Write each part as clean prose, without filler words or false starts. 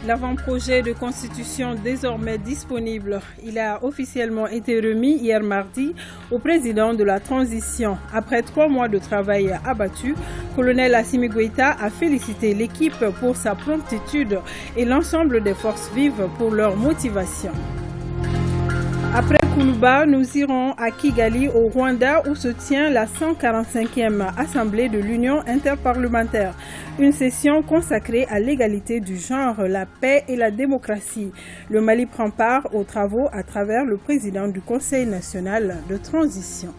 L'avant-projet de constitution désormais disponible, il a officiellement été remis hier mardi au président de la transition. Après 3 mois de travail abattu, colonel Assimi Goïta a félicité l'équipe pour sa promptitude et l'ensemble des forces vives pour leur motivation. Après Koulouba, nous irons à Kigali, au Rwanda, où se tient la 145e Assemblée de l'Union interparlementaire. Une session consacrée à l'égalité du genre, la paix et la démocratie. Le Mali prend part aux travaux à travers le président du Conseil national de transition.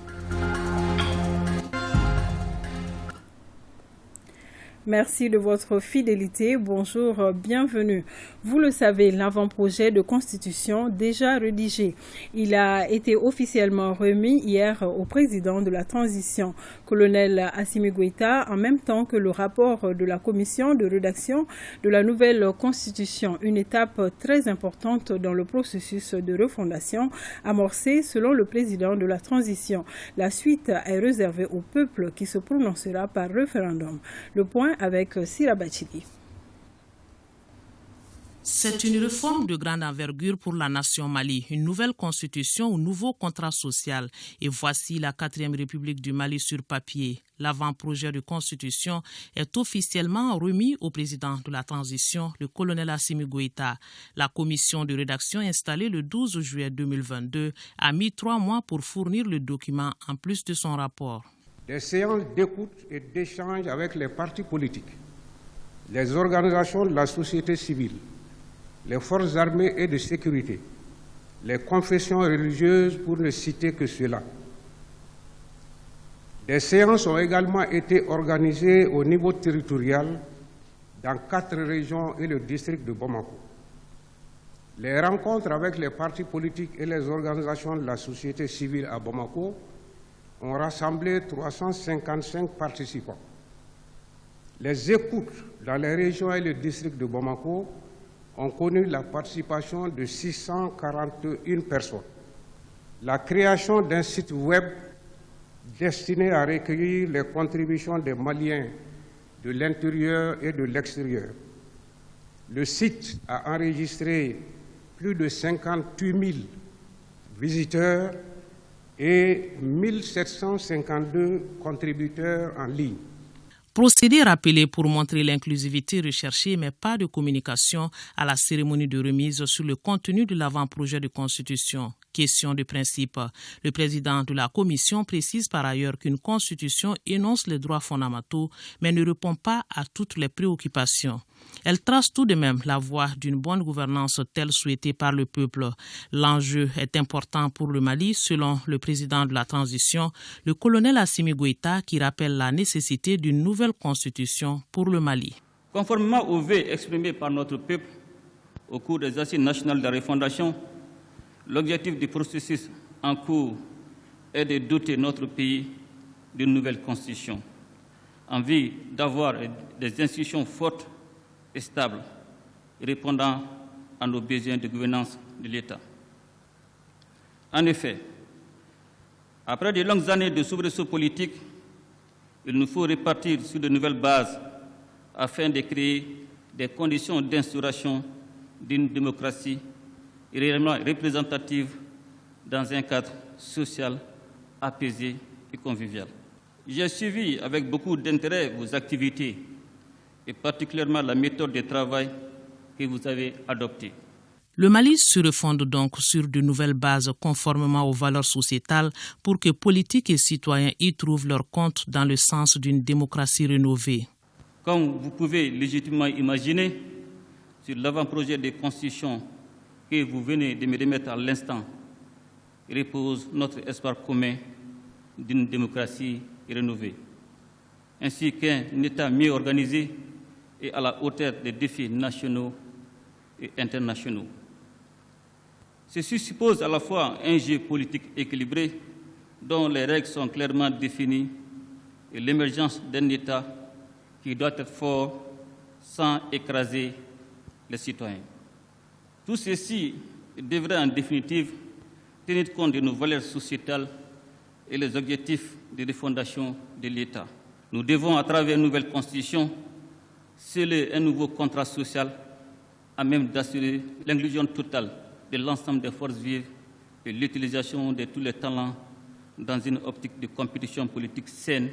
Merci de votre fidélité. Bonjour, bienvenue. Vous le savez, l'avant-projet de constitution déjà rédigé. Il a été officiellement remis hier au président de la transition, colonel Assimi Goïta, en même temps que le rapport de la commission de rédaction de la nouvelle constitution. Une étape très importante dans le processus de refondation amorcé selon le président de la transition. La suite est réservée au peuple qui se prononcera par référendum. Le point avec Sira Bachili. C'est une réforme de grande envergure pour la nation Mali, une nouvelle constitution, un nouveau contrat social. Et voici la 4e République du Mali sur papier. L'avant-projet de constitution est officiellement remis au président de la transition, le colonel Assimi Goïta. La commission de rédaction installée le 12 juillet 2022 a mis 3 mois pour fournir le document en plus de son rapport. Des séances d'écoute et d'échange avec les partis politiques, les organisations de la société civile, les forces armées et de sécurité, les confessions religieuses pour ne citer que cela. Des séances ont également été organisées au niveau territorial dans 4 régions et le district de Bamako. Les rencontres avec les partis politiques et les organisations de la société civile à Bamako ont rassemblé 355 participants. Les écoutes dans les régions et le district de Bamako ont connu la participation de 641 personnes. La création d'un site web destiné à recueillir les contributions des Maliens de l'intérieur et de l'extérieur. Le site a enregistré plus de 58 000 visiteurs et 1752 contributeurs en ligne. Procédé rappelé pour montrer l'inclusivité recherchée, mais pas de communication à la cérémonie de remise sur le contenu de l'avant-projet de constitution. Question de principe. Le président de la commission précise par ailleurs qu'une constitution énonce les droits fondamentaux, mais ne répond pas à toutes les préoccupations. Elle trace tout de même la voie d'une bonne gouvernance telle souhaitée par le peuple. L'enjeu est important pour le Mali, selon le président de la transition, le colonel Assimi Goïta, qui rappelle la nécessité d'une nouvelle constitution pour le Mali. Conformément aux vœux exprimés par notre peuple au cours des assises nationales de la refondation, l'objectif du processus en cours est de doter notre pays d'une nouvelle constitution, en vue d'avoir des institutions fortes et stables, répondant à nos besoins de gouvernance de l'État. En effet, après de longues années de soubresauts politiques, il nous faut repartir sur de nouvelles bases afin de créer des conditions d'instauration d'une démocratie réellement représentative dans un cadre social apaisé et convivial. J'ai suivi avec beaucoup d'intérêt vos activités et particulièrement la méthode de travail que vous avez adoptée. Le Mali se refonde donc sur de nouvelles bases conformément aux valeurs sociétales pour que politiques et citoyens y trouvent leur compte dans le sens d'une démocratie rénovée. Comme vous pouvez légitimement imaginer, sur l'avant-projet de constitution que vous venez de me remettre à l'instant, repose notre espoir commun d'une démocratie rénovée, ainsi qu'un État mieux organisé et à la hauteur des défis nationaux et internationaux. Ceci suppose à la fois un jeu politique équilibré dont les règles sont clairement définies et l'émergence d'un État qui doit être fort sans écraser les citoyens. Tout ceci devrait en définitive tenir compte de nos valeurs sociétales et les objectifs de refondation de l'État. Nous devons, à travers une nouvelle constitution, sceller un nouveau contrat social à même d'assurer l'inclusion totale de l'ensemble des forces vives et l'utilisation de tous les talents dans une optique de compétition politique saine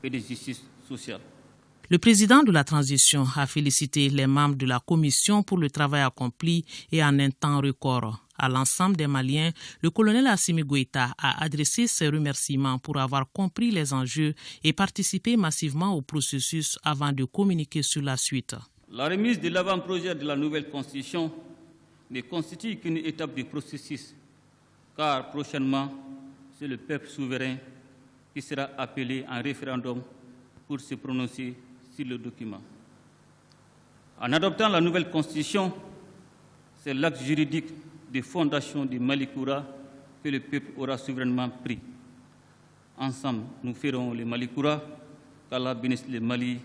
et de justice sociale. Le président de la transition a félicité les membres de la commission pour le travail accompli et en un temps record. À l'ensemble des Maliens, le colonel Assimi Goïta a adressé ses remerciements pour avoir compris les enjeux et participé massivement au processus avant de communiquer sur la suite. La remise de l'avant-projet de la nouvelle constitution ne constitue qu'une étape du processus, car prochainement, c'est le peuple souverain qui sera appelé en référendum pour se prononcer sur le document. En adoptant la nouvelle constitution, c'est l'acte juridique de fondation du Malikoura que le peuple aura souverainement pris. Ensemble, nous ferons le Malikoura, qu'Allah bénisse le Mali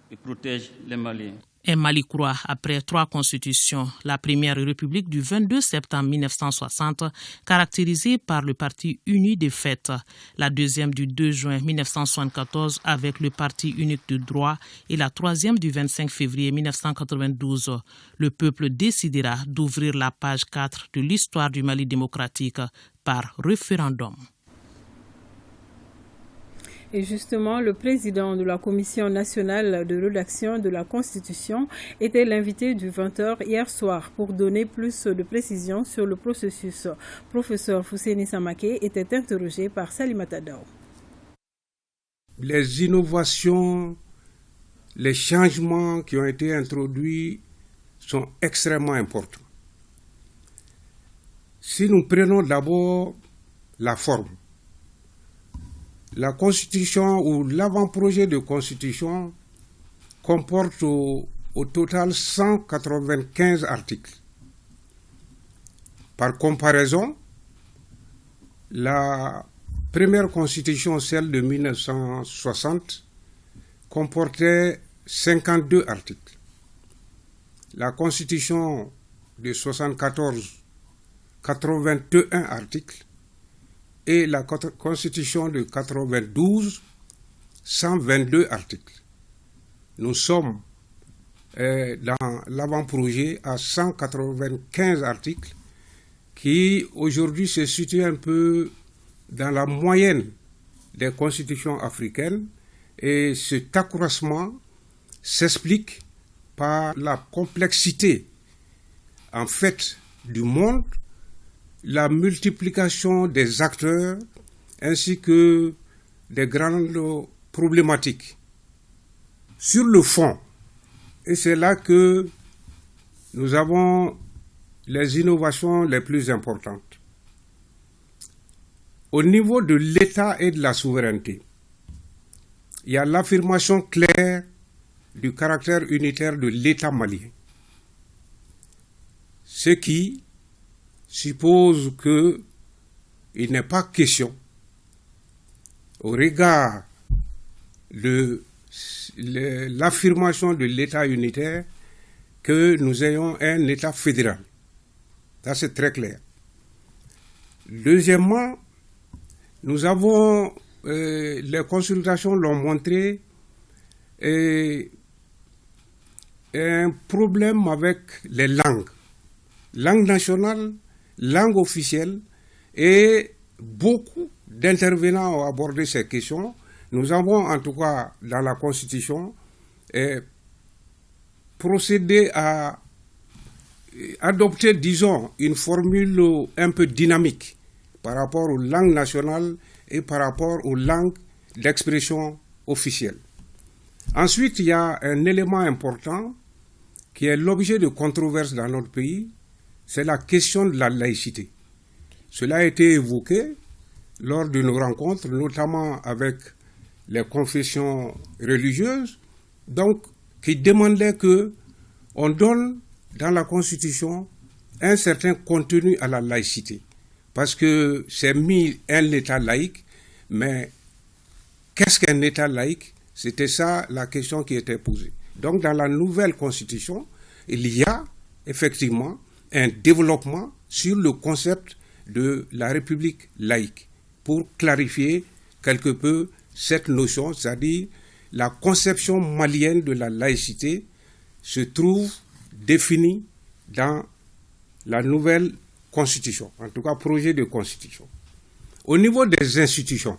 et protège les Maliens. Un Malikoura après 3 constitutions, la première république du 22 septembre 1960, caractérisée par le Parti uni des fêtes, la deuxième du 2 juin 1974 avec le Parti unique de droit et la troisième du 25 février 1992. Le peuple décidera d'ouvrir la page 4 de l'histoire du Mali démocratique par référendum. Et justement, le président de la Commission nationale de rédaction de la Constitution était l'invité du 20h hier soir pour donner plus de précisions sur le processus. Professeur Fousséni Samaké était interrogé par Salimata Dao. Les innovations, les changements qui ont été introduits sont extrêmement importants. Si nous prenons d'abord la forme, la Constitution ou l'avant-projet de Constitution comporte au total 195 articles. Par comparaison, la première Constitution, celle de 1960, comportait 52 articles. La Constitution de 1974, 81 articles. Et la Constitution de 92, 122 articles. Nous sommes dans l'avant-projet à 195 articles qui aujourd'hui se situent un peu dans la moyenne des constitutions africaines et cet accroissement s'explique par la complexité en fait du monde, la multiplication des acteurs ainsi que des grandes problématiques. Sur le fond, et c'est là que nous avons les innovations les plus importantes. Au niveau de l'État et de la souveraineté, il y a l'affirmation claire du caractère unitaire de l'État malien, ce qui suppose qu'il n'est pas question, au regard de l'affirmation de l'État unitaire, que nous ayons un État fédéral. Ça, c'est très clair. Deuxièmement, nous avons, les consultations l'ont montré, un problème avec les langues. Langue nationale, langue officielle, et beaucoup d'intervenants ont abordé ces questions. Nous avons en tout cas dans la Constitution procédé à adopter, disons, une formule un peu dynamique par rapport aux langues nationales et par rapport aux langues d'expression officielle. Ensuite, il y a un élément important qui est l'objet de controverses dans notre pays, c'est la question de la laïcité. Cela a été évoqué lors de nos rencontres, notamment avec les confessions religieuses, donc qui demandaient qu'on donne dans la Constitution un certain contenu à la laïcité. Parce que c'est mis un État laïque, mais qu'est-ce qu'un État laïque? C'était ça la question qui était posée. Donc dans la nouvelle Constitution, il y a effectivement un développement sur le concept de la République laïque pour clarifier quelque peu cette notion, c'est-à-dire la conception malienne de la laïcité se trouve définie dans la nouvelle constitution, en tout cas projet de constitution. Au niveau des institutions,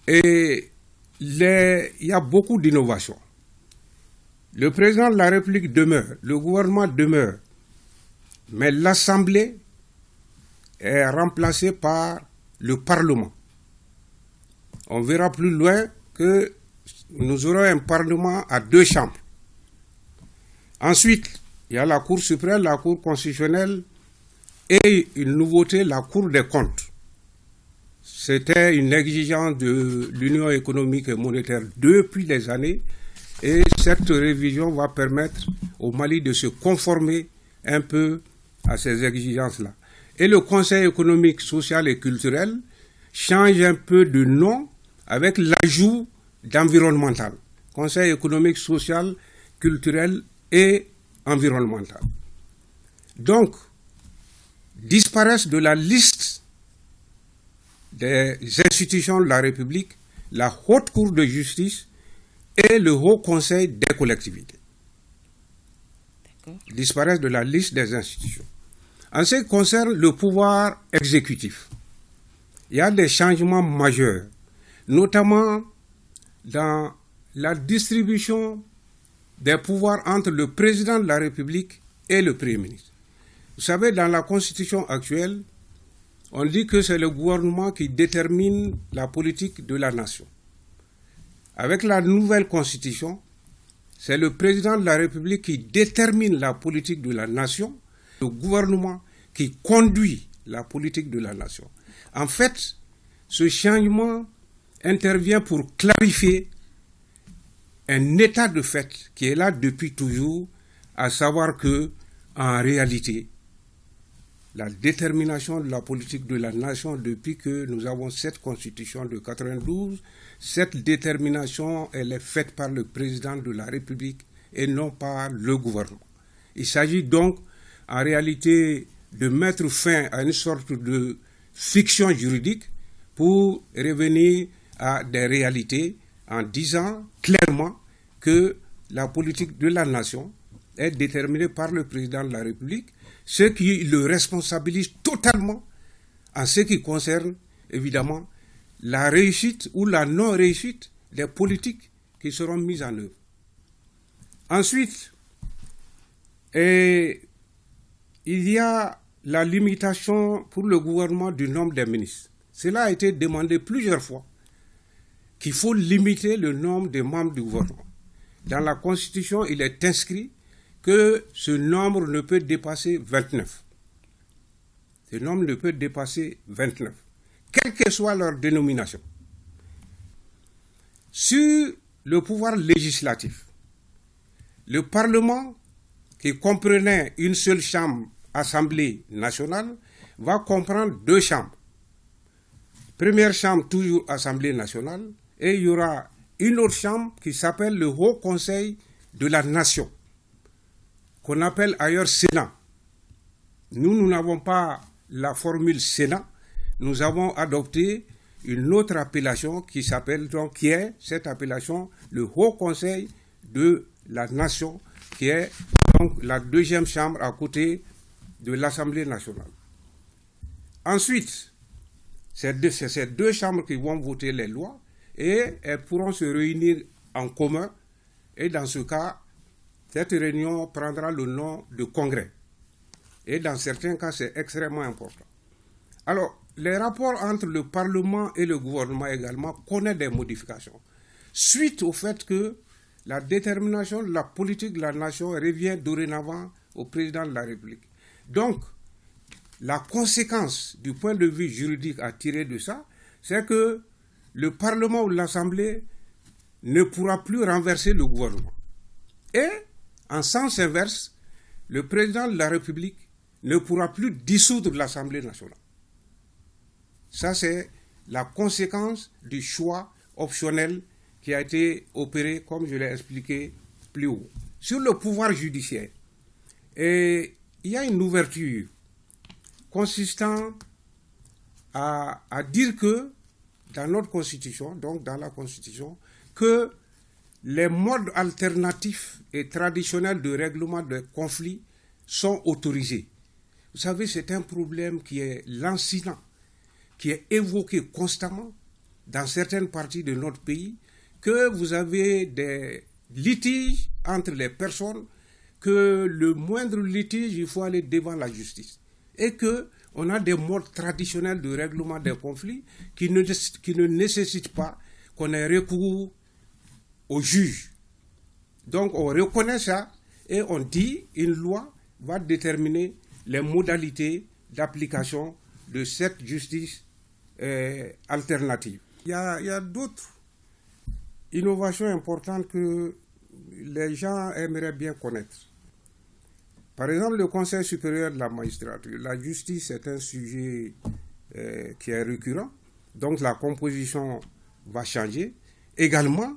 il y a beaucoup d'innovations. Le président de la République demeure, le gouvernement demeure, mais l'Assemblée est remplacée par le Parlement. On verra plus loin que nous aurons un Parlement à 2 chambres. Ensuite, il y a la Cour suprême, la Cour constitutionnelle et une nouveauté, la Cour des comptes. C'était une exigence de l'Union économique et monétaire depuis des années et cette révision va permettre au Mali de se conformer un peu à ces exigences-là. Et le Conseil économique, social et culturel change un peu de nom avec l'ajout d'environnemental. Conseil économique, social, culturel et environnemental. Donc, disparaissent de la liste des institutions de la République la Haute Cour de justice et le Haut Conseil des collectivités. Disparaissent de la liste des institutions. En ce qui concerne le pouvoir exécutif, il y a des changements majeurs, notamment dans la distribution des pouvoirs entre le président de la République et le Premier ministre. Vous savez, dans la Constitution actuelle, on dit que c'est le gouvernement qui détermine la politique de la nation. Avec la nouvelle Constitution, c'est le président de la République qui détermine la politique de la nation, le gouvernement qui conduit la politique de la nation. En fait, ce changement intervient pour clarifier un état de fait qui est là depuis toujours, à savoir que, en réalité, la détermination de la politique de la nation depuis que nous avons cette constitution de 92, cette détermination, elle est faite par le président de la République et non par le gouvernement. Il s'agit donc, en réalité, de mettre fin à une sorte de fiction juridique pour revenir à des réalités en disant clairement que la politique de la nation est déterminée par le président de la République, ce qui le responsabilise totalement en ce qui concerne, évidemment, la réussite ou la non-réussite des politiques qui seront mises en œuvre. Ensuite, il y a la limitation pour le gouvernement du nombre des ministres. Cela a été demandé plusieurs fois, qu'il faut limiter le nombre de membres du gouvernement. Dans la Constitution, il est inscrit que ce nombre ne peut dépasser 29. Ce nombre ne peut dépasser 29, quelle que soit leur dénomination. Sur le pouvoir législatif, le Parlement, qui comprenait une seule chambre, Assemblée nationale, va comprendre 2 chambres. Première chambre, toujours Assemblée nationale, et il y aura une autre chambre qui s'appelle le Haut Conseil de la Nation, qu'on appelle ailleurs Sénat. Nous n'avons pas la formule Sénat, nous avons adopté une autre appellation qui s'appelle, donc, qui est cette appellation, le Haut Conseil de la Nation, qui est donc la 2e chambre à côté de l'Assemblée nationale. Ensuite, c'est ces 2 chambres qui vont voter les lois et elles pourront se réunir en commun et dans ce cas, cette réunion prendra le nom de congrès. Et dans certains cas, c'est extrêmement important. Alors, les rapports entre le Parlement et le gouvernement également connaissent des modifications. Suite au fait que la détermination de la politique de la nation revient dorénavant au président de la République. Donc, la conséquence du point de vue juridique à tirer de ça, c'est que le Parlement ou l'Assemblée ne pourra plus renverser le gouvernement. Et, en sens inverse, le président de la République ne pourra plus dissoudre l'Assemblée nationale. Ça, c'est la conséquence du choix optionnel qui a été opéré, comme je l'ai expliqué plus haut. Sur le pouvoir judiciaire, il y a une ouverture consistant à dire que, dans notre Constitution, donc dans la Constitution, que les modes alternatifs et traditionnels de règlement de conflits sont autorisés. Vous savez, c'est un problème qui est lancinant, qui est évoqué constamment dans certaines parties de notre pays, que vous avez des litiges entre les personnes, que le moindre litige, il faut aller devant la justice. Et qu'on a des modes traditionnels de règlement des conflits qui ne nécessitent pas qu'on ait recours au juge. Donc on reconnaît ça et on dit une loi va déterminer les modalités d'application de cette justice alternative. Il y a d'autres innovations importantes que les gens aimeraient bien connaître. Par exemple, le Conseil supérieur de la magistrature. La justice est un sujet qui est récurrent, donc la composition va changer. Également,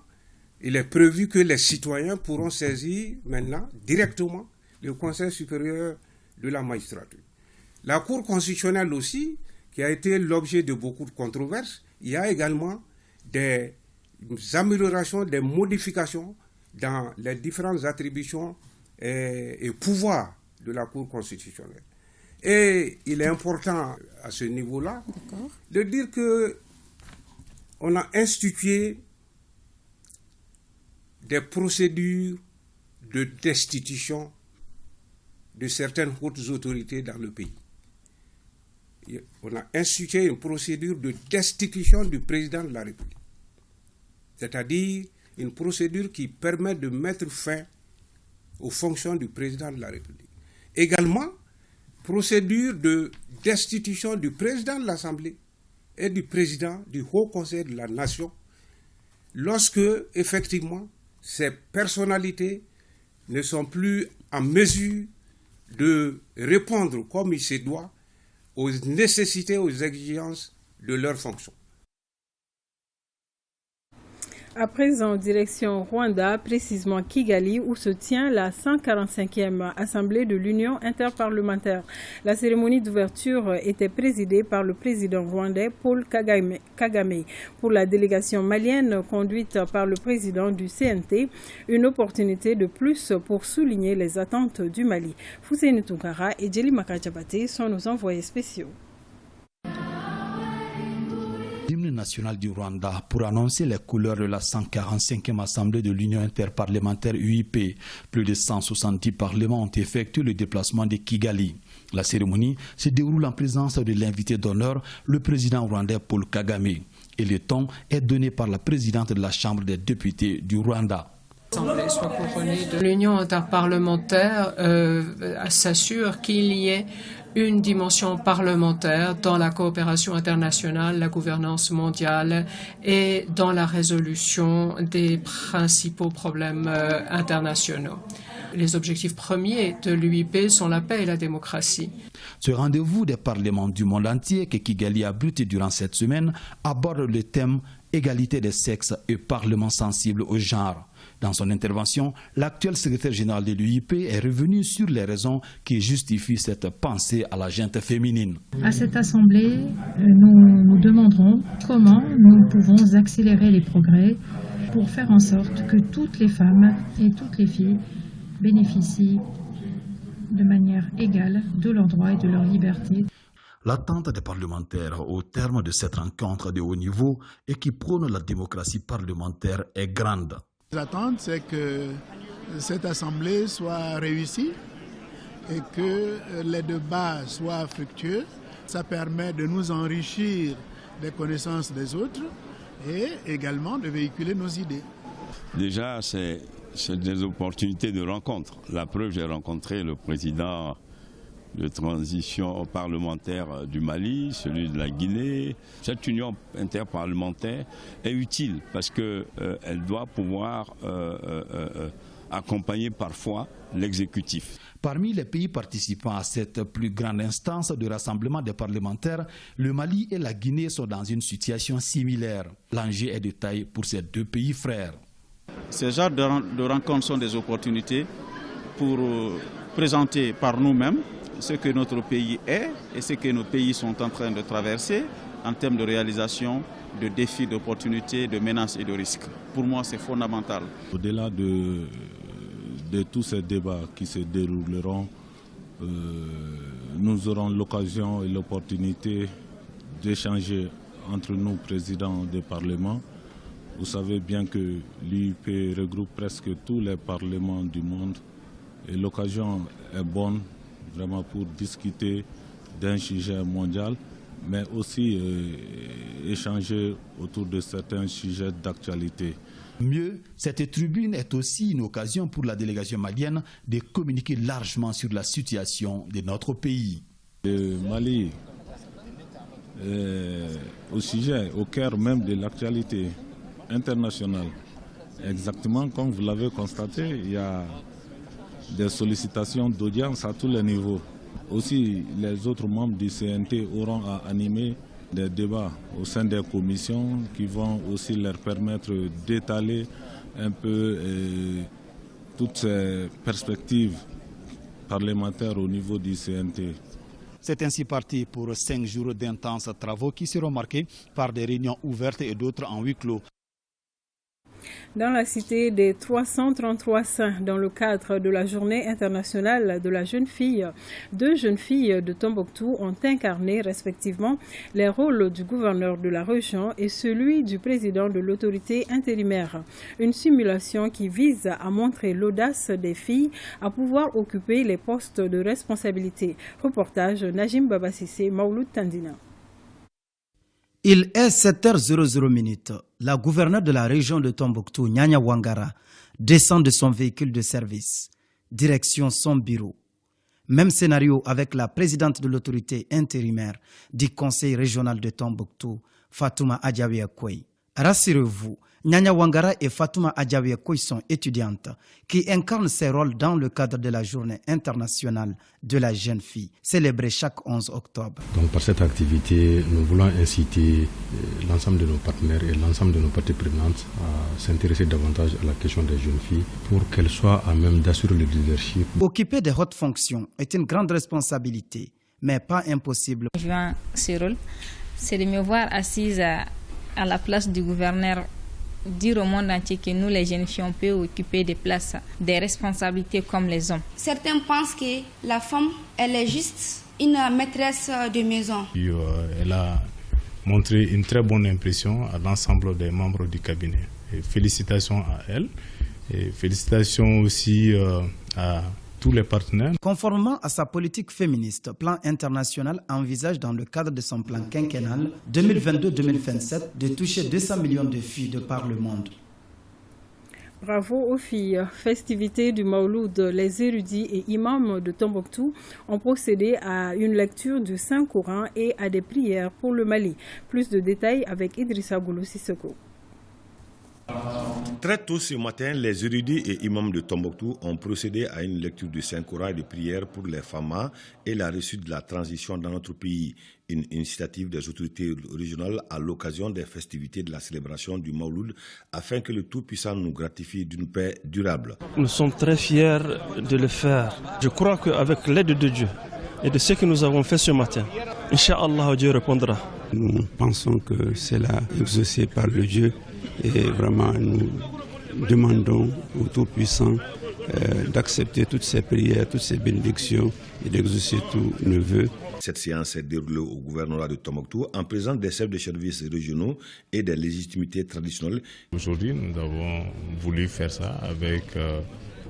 il est prévu que les citoyens pourront saisir maintenant directement le Conseil supérieur de la magistrature. La Cour constitutionnelle aussi, qui a été l'objet de beaucoup de controverses, il y a également des améliorations, des modifications dans les différentes attributions et pouvoirs de la Cour constitutionnelle. Et il est important à ce niveau-là de dire que on a institué des procédures de destitution de certaines hautes autorités dans le pays. On a institué une procédure de destitution du président de la République. C'est-à-dire une procédure qui permet de mettre fin aux fonctions du président de la République. Également, procédure de destitution du président de l'Assemblée et du président du Haut Conseil de la Nation lorsque, effectivement, ces personnalités ne sont plus en mesure de répondre comme il se doit aux nécessités, aux exigences de leurs fonctions. À présent, direction Rwanda, précisément Kigali, où se tient la 145e Assemblée de l'Union interparlementaire. La cérémonie d'ouverture était présidée par le président rwandais Paul Kagame. Pour la délégation malienne conduite par le président du CNT, une opportunité de plus pour souligner les attentes du Mali. Fousseni Tounkara et Djeli Makadjabate sont nos envoyés spéciaux. L'hymne national du Rwanda pour annoncer les couleurs de la 145e Assemblée de l'Union interparlementaire UIP. Plus de 170 parlements ont effectué le déplacement de Kigali. La cérémonie se déroule en présence de l'invité d'honneur, le président rwandais Paul Kagame. Et le ton est donné par la présidente de la Chambre des députés du Rwanda. L'Union interparlementaire s'assure qu'il y ait une dimension parlementaire dans la coopération internationale, la gouvernance mondiale et dans la résolution des principaux problèmes internationaux. Les objectifs premiers de l'UIP sont la paix et la démocratie. Ce rendez-vous des parlements du monde entier que Kigali a abrité durant cette semaine aborde le thème égalité des sexes et parlement sensible au genre. Dans son intervention, l'actuel secrétaire général de l'UIP est revenu sur les raisons qui justifient cette pensée à la gente féminine. À cette assemblée, nous demanderons comment nous pouvons accélérer les progrès pour faire en sorte que toutes les femmes et toutes les filles bénéficient de manière égale de leurs droits et de leurs libertés. L'attente des parlementaires au terme de cette rencontre de haut niveau et qui prône la démocratie parlementaire est grande. L'attente, c'est que cette assemblée soit réussie et que les débats soient fructueux. Ça permet de nous enrichir des connaissances des autres et également de véhiculer nos idées. Déjà, c'est des opportunités de rencontre. La preuve, j'ai rencontré le président de transition parlementaire du Mali, celui de la Guinée. Cette union interparlementaire est utile parce qu'elle doit pouvoir accompagner parfois l'exécutif. Parmi les pays participants à cette plus grande instance de rassemblement des parlementaires, le Mali et la Guinée sont dans une situation similaire. L'enjeu est de taille pour ces deux pays frères. Ces genres de rencontres sont des opportunités pour présenter par nous-mêmes ce que notre pays est et ce que nos pays sont en train de traverser en termes de réalisation, de défis, d'opportunités, de menaces et de risques. Pour moi, c'est fondamental. Au-delà de tous ces débats qui se dérouleront nous aurons l'occasion et l'opportunité d'échanger entre nous, présidents des parlements. Vous savez bien que l'UIP regroupe presque tous les parlements du monde et l'occasion est bonne vraiment pour discuter d'un sujet mondial, mais aussi échanger autour de certains sujets d'actualité. Mieux, cette tribune est aussi une occasion pour la délégation malienne de communiquer largement sur la situation de notre pays. Le Mali au sujet, au cœur même de l'actualité internationale. Exactement comme vous l'avez constaté, il y a des sollicitations d'audience à tous les niveaux. Aussi, les autres membres du CNT auront à animer des débats au sein des commissions qui vont aussi leur permettre d'étaler un peu toutes ces perspectives parlementaires au niveau du CNT. C'est ainsi parti pour 5 jours d'intenses travaux qui seront marqués par des réunions ouvertes et d'autres en huis clos. Dans la cité des 333 saints, dans le cadre de la journée internationale de la jeune fille, 2 jeunes filles de Tombouctou ont incarné respectivement les rôles du gouverneur de la région et celui du président de l'autorité intérimaire. Une simulation qui vise à montrer l'audace des filles à pouvoir occuper les postes de responsabilité. Reportage Najim Babassissé, Maouloud Tandina. Il est 7h00. La gouverneure de la région de Tombouctou, Nyanya Wangara, descend de son véhicule de service. Direction son bureau. Même scénario avec la présidente de l'autorité intérimaire du conseil régional de Tombouctou, Fatouma Adjawiakoui. Rassurez-vous, Nyanya Wangara et Fatouma Adjawiakoui sont étudiantes qui incarnent ces rôles dans le cadre de la journée internationale de la jeune fille, célébrée chaque 11 octobre. Donc par cette activité, nous voulons inciter l'ensemble de nos partenaires et l'ensemble de nos parties prenantes à s'intéresser davantage à la question des jeunes filles pour qu'elles soient à même d'assurer le leadership. Occuper des hautes fonctions est une grande responsabilité, mais pas impossible. Jouant ce rôle, c'est de me voir assise à la place du gouverneur, dire au monde entier que nous, les jeunes filles, on peut occuper des places, des responsabilités comme les hommes. Certains pensent que la femme, elle est juste une maîtresse de maison. Elle a montré une très bonne impression à l'ensemble des membres du cabinet. Et félicitations à elle et félicitations aussi à tous les partenaires. Conformément à sa politique féministe, Plan International envisage dans le cadre de son plan quinquennal 2022-2027 de toucher 200 millions de filles de par le monde. Bravo aux filles. Festivités du Mauloud, les érudits et imams de Tombouctou ont procédé à une lecture du Saint-Coran et à des prières pour le Mali. Plus de détails avec Idrissa Goulou Sissoko. Très tôt ce matin, les érudits et imams de Tombouctou ont procédé à une lecture du Saint-Coran et de prières pour les femmes et la réussite de la transition dans notre pays. Une initiative des autorités régionales à l'occasion des festivités de la célébration du Mauloud afin que le Tout-Puissant nous gratifie d'une paix durable. Nous sommes très fiers de le faire. Je crois qu'avec l'aide de Dieu et de ce que nous avons fait ce matin, Inch'Allah, Dieu répondra. Nous pensons que c'est là exaucé par le Dieu et vraiment nous demandons au Tout-Puissant d'accepter toutes ces prières, toutes ces bénédictions et d'exaucer tous nos vœux. Cette séance s'est déroulée au gouvernorat de Tombouctou en présence des chefs de services régionaux et des légitimités traditionnelles. Aujourd'hui, nous avons voulu faire ça avec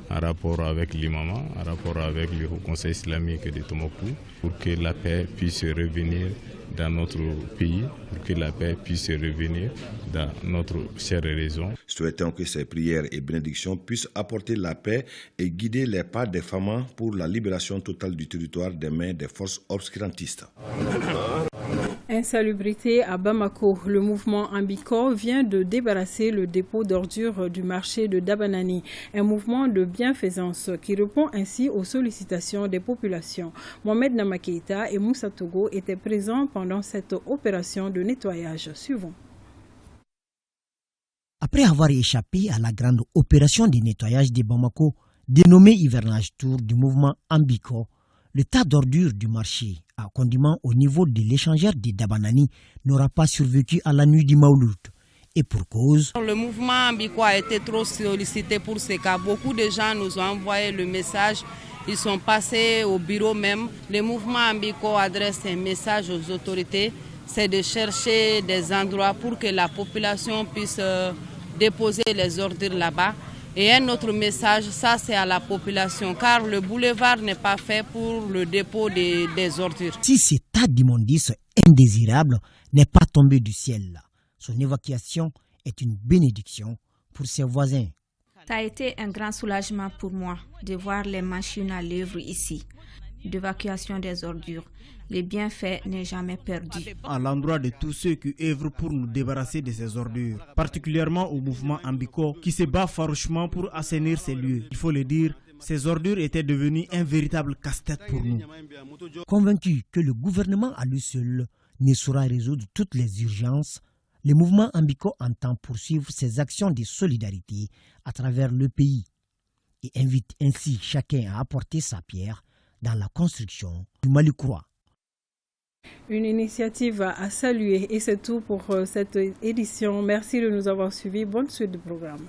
un rapport avec l'imama, un rapport avec le Haut Conseil islamique de Tombouctou pour que la paix puisse revenir dans notre pays, pour que la paix puisse revenir dans notre chère région. Souhaitons que ces prières et bénédictions puissent apporter la paix et guider les pas des femmes pour la libération totale du territoire des mains des forces obscurantistes. Insalubrité à Bamako. Le mouvement Ambiko vient de débarrasser le dépôt d'ordures du marché de Dabanani. Un mouvement de bienfaisance qui répond ainsi aux sollicitations des populations. Mohamed Namakeita et Moussa Togo étaient présents pendant cette opération de nettoyage. Suivons. Après avoir échappé à la grande opération de nettoyage de Bamako, dénommée Hivernage Tour du mouvement Ambiko, le tas d'ordures du marché à condiment au niveau de l'échangeur de Dabanani n'aura pas survécu à la nuit du Mauloud. Et pour cause. Le mouvement Ambiko a été trop sollicité pour ce cas. Beaucoup de gens nous ont envoyé le message Ils sont passés au bureau même. Le mouvement Ambiko adresse un message aux autorités, c'est de chercher des endroits pour que la population puisse déposer les ordures là-bas. Et un autre message, ça c'est à la population, car le boulevard n'est pas fait pour le dépôt des ordures. Si cet tas d'immondices indésirable n'est pas tombé du ciel, son évacuation est une bénédiction pour ses voisins. Ça a été un grand soulagement pour moi de voir les machines à l'œuvre ici, d'évacuation des ordures. Le bienfait n'est jamais perdu. À l'endroit de tous ceux qui œuvrent pour nous débarrasser de ces ordures, particulièrement au mouvement Ambiko qui se bat farouchement pour assainir ces lieux. Il faut le dire, ces ordures étaient devenues un véritable casse-tête pour nous. Convaincu que le gouvernement à lui seul ne saura résoudre toutes les urgences, le mouvement Ambiko entend poursuivre ses actions de solidarité à travers le pays et invite ainsi chacun à apporter sa pierre dans la construction du Mali Croix. Une initiative à saluer et c'est tout pour cette édition. Merci de nous avoir suivis. Bonne suite du programme.